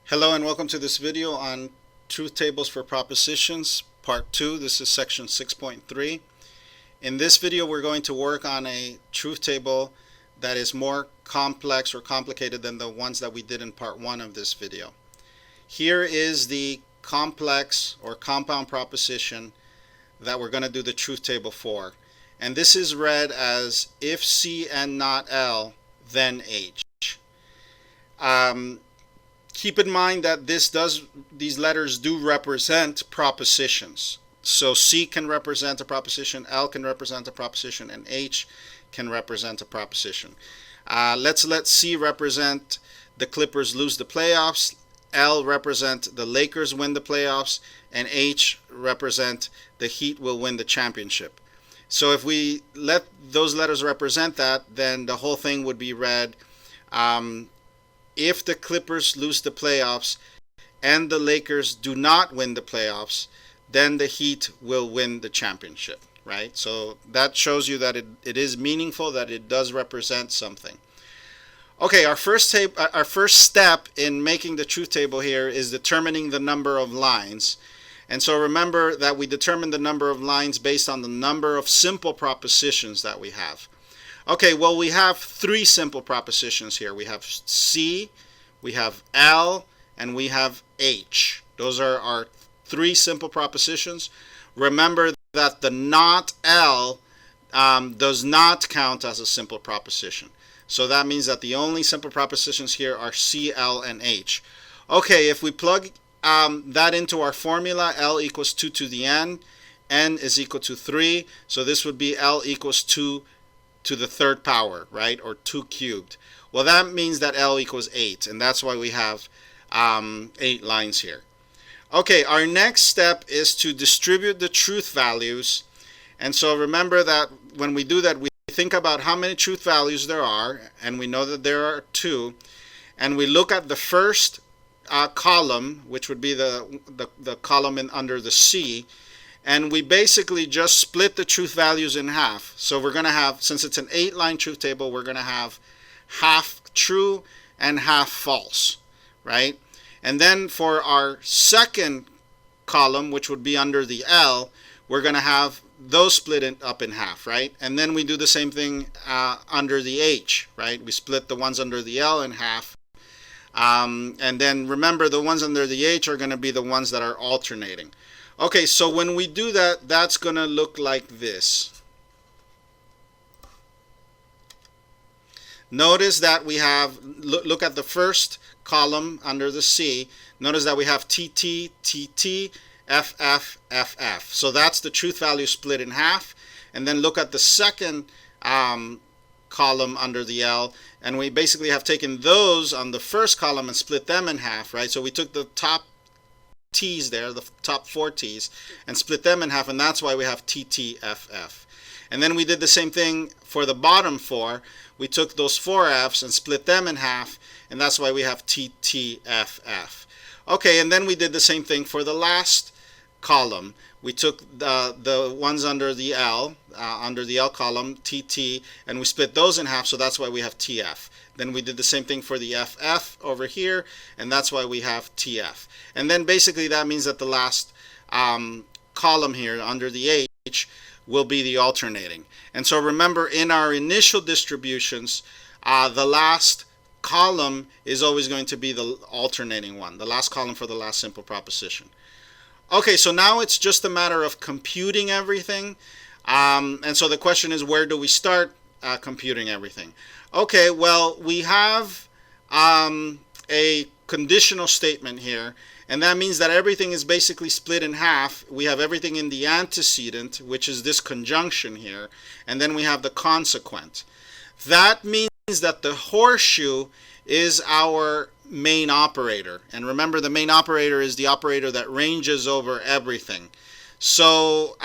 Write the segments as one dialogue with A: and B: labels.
A: Hello and welcome to this video on truth tables for propositions, part 2. This is section 6.3. In this video we're going to work on a truth table that is more complex or complicated than the ones that we did in part 1 of this video. Here is the complex or compound proposition that we're going to do the truth table for. And this is read as if C and not L, then H. Keep in mind that these letters do represent propositions. So C can represent a proposition, L can represent a proposition, and H can represent a proposition. Let's let C represent the Clippers lose the playoffs, L represent the Lakers win the playoffs, and H represent the Heat will win the championship. So if we let those letters represent that, then the whole thing would be read, if the Clippers lose the playoffs and the Lakers do not win the playoffs, then the Heat will win the championship, right? So that shows you that it is meaningful, that it does represent something. Okay, our first step in making the truth table here is determining the number of lines. And so remember that we determine the number of lines based on the number of simple propositions that we have. Okay, well, we have three simple propositions here. We have C, we have L, and we have H. Those are our three simple propositions. Remember that the not L does not count as a simple proposition. So that means that the only simple propositions here are C, L, and H. Okay, if we plug that into our formula, L equals 2 to the n is equal to 3. So this would be L equals 2 to the third power, right, or 2 cubed. Well, that means that L equals 8, and that's why we have 8 lines here. Okay, our next step is to distribute the truth values. And so remember that when we do that, we think about how many truth values there are, and we know that there are 2, and we look at the first column, which would be the column under the C, and we basically just split the truth values in half. So we're going to have, since it's an 8-line truth table, we're going to have half true and half false, right? And then for our second column, which would be under the L, we're going to have those split up in half, right? And then we do the same thing under the H, right? We split the ones under the L in half. And then remember, the ones under the H are going to be the ones that are alternating. Okay, so when we do that, that's going to look like this. Notice that we have, look at the first column under the C. Notice that we have TT, TT, FF, FF. So that's the truth value split in half. And then look at the second column under the L. And we basically have taken those on the first column and split them in half, right? So we took the top T's there, the top 4 T's, and split them in half, and that's why we have TTFF. And then we did the same thing for the bottom 4. We took those 4 F's and split them in half, and that's why we have TTFF. Okay, and then we did the same thing for the last column. We took the ones under the L column, TT, and we split those in half, so that's why we have TF. Then we did the same thing for the FF over here, and that's why we have TF. And then basically that means that the last column here under the H will be the alternating. And so remember, in our initial distributions, the last column is always going to be the alternating one, the last column for the last simple proposition. Okay, so now it's just a matter of computing everything. And so the question is, where do we start computing everything? Okay, well, we have a conditional statement here, and that means that everything is basically split in half. We have everything in the antecedent, which is this conjunction here, and then we have the consequent. That means that the horseshoe is our main operator. And remember, the main operator is the operator that ranges over everything. So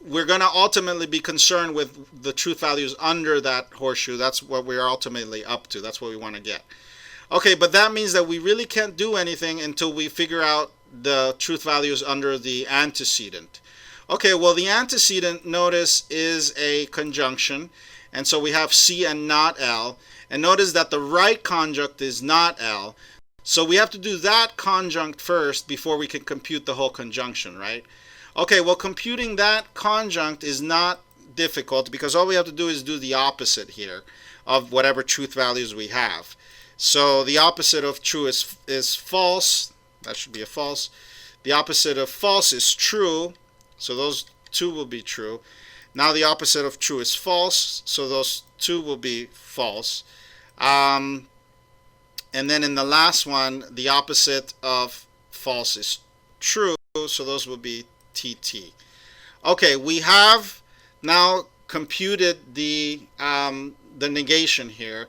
A: we're going to ultimately be concerned with the truth values under that horseshoe. That's what we're ultimately up to. That's what we want to get. Okay, but that means that we really can't do anything until we figure out the truth values under the antecedent. Okay, well, the antecedent, notice, is a conjunction. And so we have C and not L. And notice that the right conjunct is not L. So we have to do that conjunct first before we can compute the whole conjunction, right? Okay, well, computing that conjunct is not difficult because all we have to do is do the opposite here of whatever truth values we have. So the opposite of true is false. That should be a false. The opposite of false is true. So those two will be true. Now the opposite of true is false. So those two will be false. And then in the last one, the opposite of false is true. So those will be TT. Okay, we have now computed the negation here.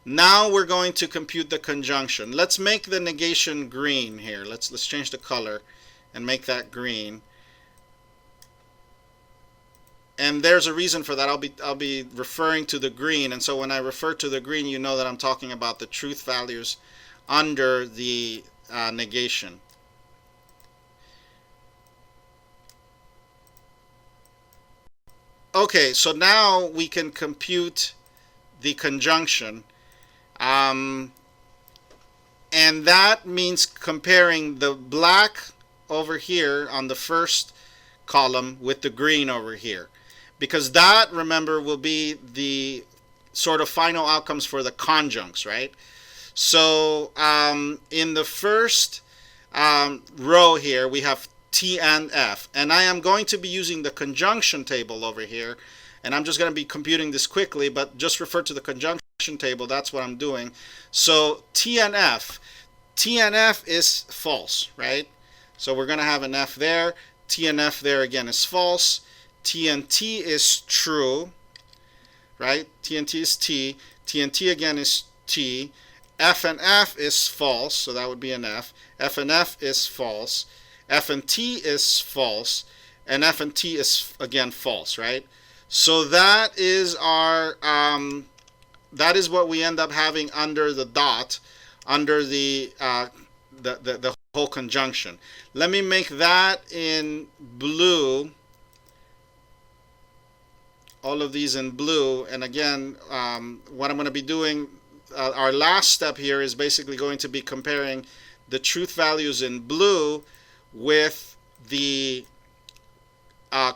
A: Now we're going to compute the conjunction. Let's make the negation green here. Let's change the color and make that green. And there's a reason for that. I'll be referring to the green, and so when I refer to the green, you know that I'm talking about the truth values under the negation. Okay, so now we can compute the conjunction. And that means comparing the black over here on the first column with the green over here. Because that, remember, will be the sort of final outcomes for the conjuncts, right? So in the first row here, we have T and F. And I am going to be using the conjunction table over here. And I'm just going to be computing this quickly, but just refer to the conjunction table. That's what I'm doing. So T and F. T and F is false, right? So we're going to have an F there. T and F there again is false. T and T is true, right? T and T is T. T and T again is T. F and F is false, so that would be an F. F and F is false. F and T is false. And F and T is, again, false, right? So that is our, that is what we end up having under the dot, under the whole conjunction. Let me make that in blue. All of these in blue. And again, what I'm going to be doing, our last step here is basically going to be comparing the truth values in blue with the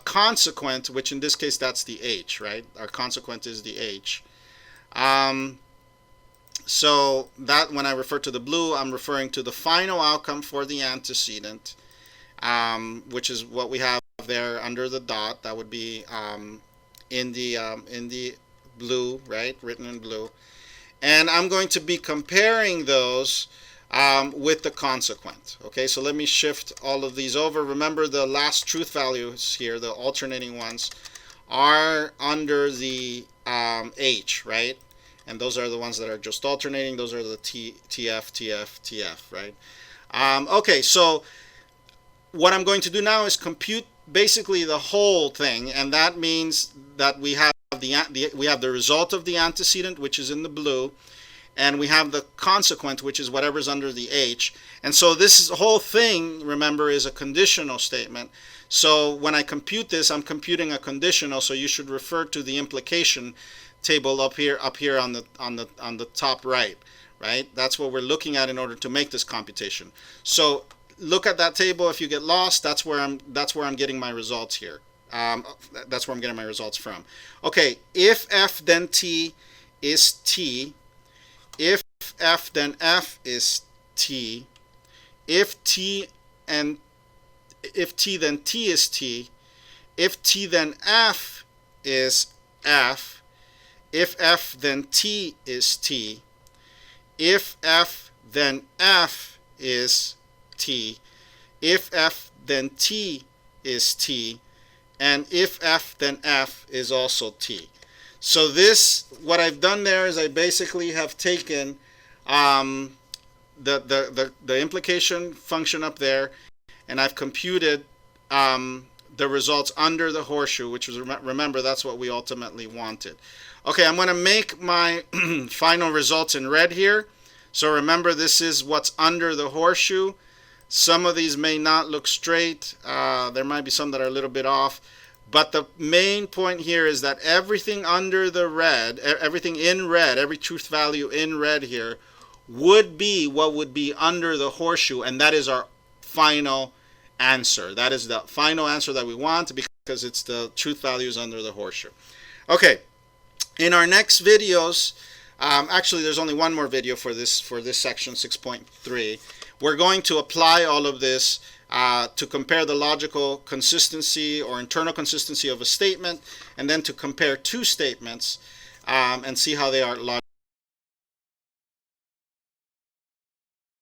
A: consequent, which in this case that's the H, right? Our consequent is the H. So that when I refer to the blue, I'm referring to the final outcome for the antecedent, which is what we have there under the dot. That would be in the blue, right? Written in blue. And I'm going to be comparing those with the consequent. Okay, so let me shift all of these over. Remember, the last truth values here, the alternating ones, are under the H, right? And those are the ones that are just alternating. Those are the TF, TF, TF, right? Okay, so what I'm going to do now is compute basically the whole thing, and that means that we have the result of the antecedent, which is in the blue, and we have the consequent, which is whatever's under the H. And so this whole thing, remember, is a conditional statement. So when I compute this, I'm computing a conditional, so you should refer to the implication table up here on the top right, right? That's what we're looking at in order to make this computation. So look at that table. If you get lost, that's where I'm getting my results here. That's where I'm getting my results from. Okay, if F then T is T, if F then F is T, if T then T is T, if T then F is F, if F then T is T, if F then F is T, if F then T is T, and if F then F is also T. So this, what I've done there is I basically have taken the implication function up there, and I've computed the results under the horseshoe, which was, remember, that's what we ultimately wanted. Okay, I'm going to make my final results in red here. So remember, this is what's under the horseshoe. Some of these may not look straight. There might be some that are a little bit off. But the main point here is that everything under the red, everything in red, every truth value in red here would be what would be under the horseshoe, and that is our final answer. That is the final answer that we want, because it's the truth values under the horseshoe. Okay, in our next videos, actually there's only one more video for this section 6.3. We're going to apply all of this to compare the logical consistency or internal consistency of a statement, and then to compare two statements and see how they are logically